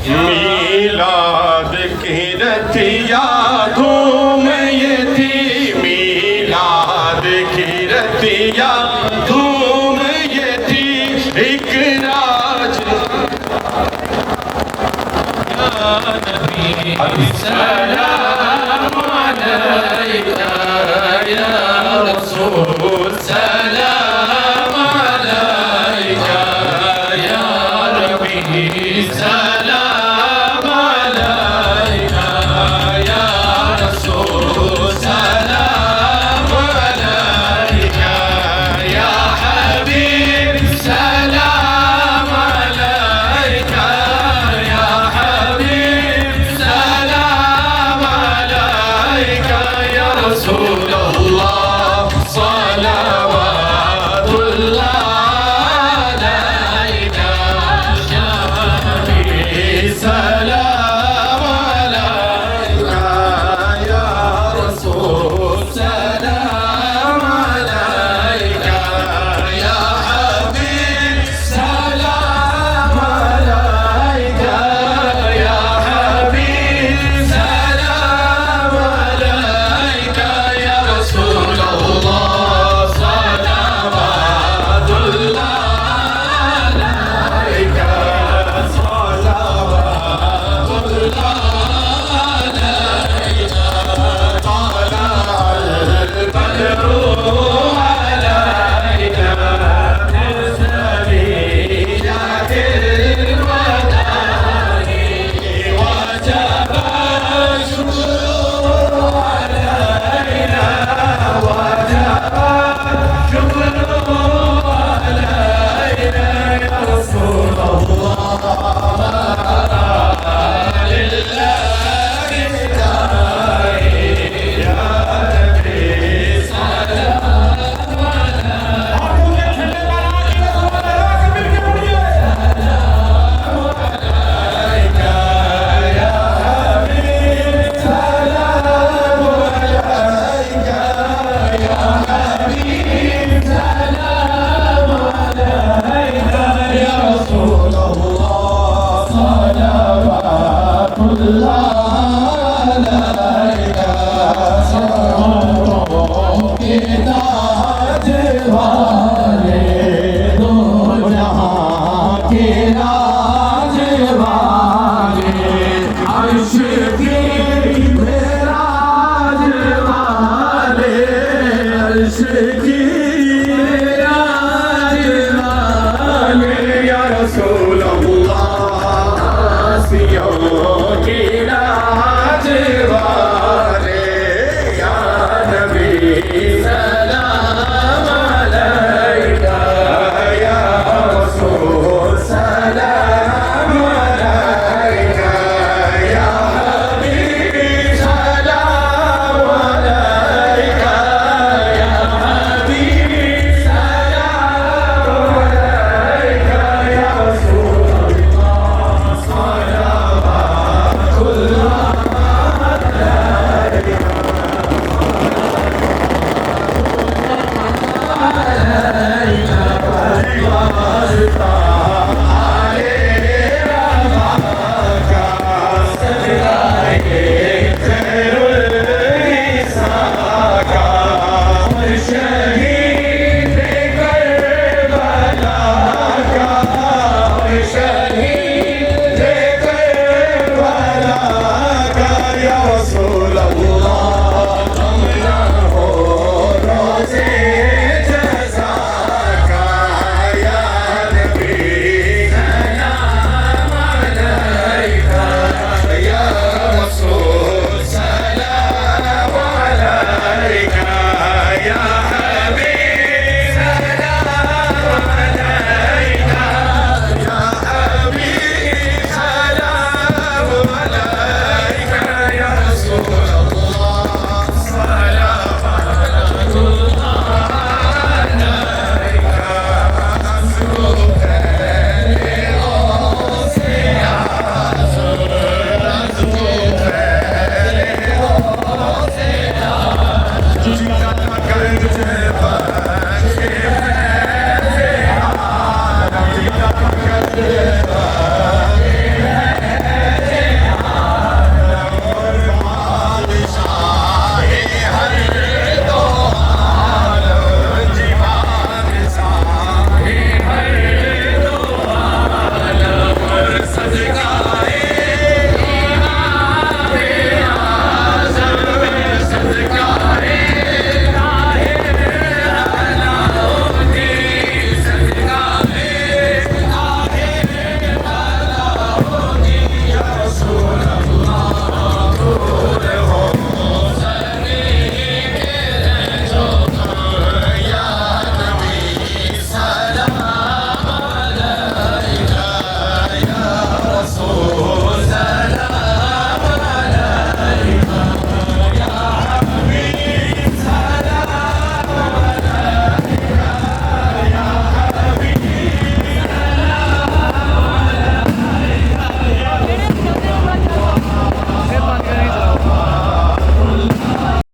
मीलाद की रतिया धूम ये थी, मीलाद की रतिया धूम ये थी, एक राज सलाम अलैका या रसूल, सलाम अलैका या रबी, सलाम अलैका या रसूल, सलाम अलैका या हबीब, सलाम अलैका या हबीब, सलाम अलैका या रसूल अल्लाह, सलावतुल्लाह अलैका या हबीब, सलाम अलैका या रसूल, सलाम अलैका या हबीब, सलाम अलैका या हबीब, सलाम अलैका या रसूल अल्लाह, सलावतुल्लाह अलैका, सलावतुल्लाह अलैका, طلع البدر علينا من ثنيات الوداع، وجب الشكر علينا، وجب الشكر علينا يا رسول الله، لله داعي يا نبي، سلام عليك يا حبيب، سلام عليك يا حبيب، سلام عليك يا رسول الله، صلوات الله عليك، सरों के ताज वाले, दो जहां के राज वाले, अर्श के मेराज वाले, अर्श की मेराज वाले या रसूल अल्लाह, आसियों की